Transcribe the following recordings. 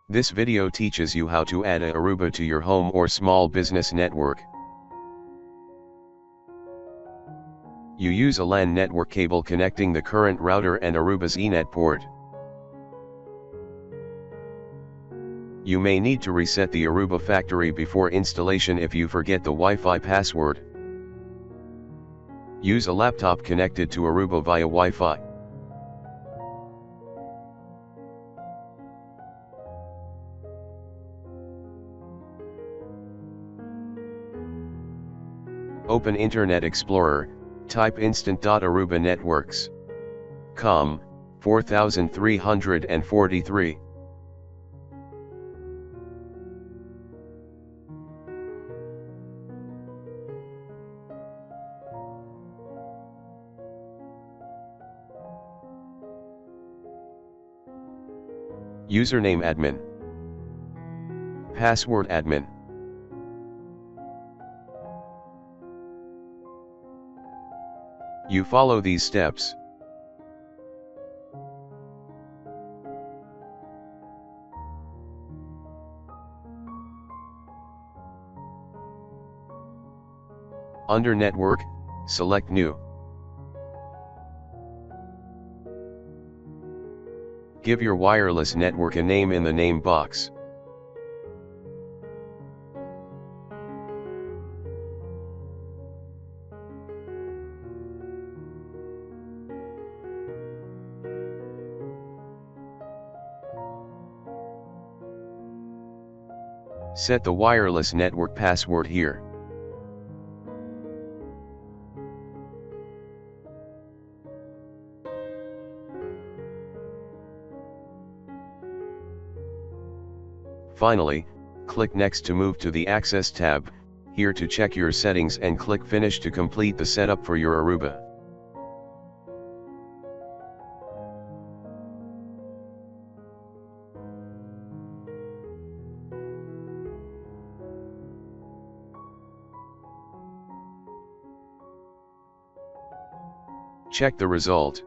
This video teaches you how to add a Aruba to your home or small business network. You use a LAN network cable connecting the current router and Aruba's Ethernet port. You may need to reset the Aruba factory before installation if you forget the Wi-Fi password. Use a laptop connected to Aruba via Wi-Fi. Open Internet Explorer, type instant.arubanetworks.com, 4343. Username admin. Password admin. You follow these steps. Under Network, select New. Give your wireless network a name in the name box. Set the wireless network password here. Finally, click Next to move to the Access tab, here to check your settings, and click Finish to complete the setup for your Aruba. Check the result.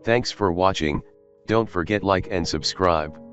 Thanks for watching. Don't forget like and subscribe.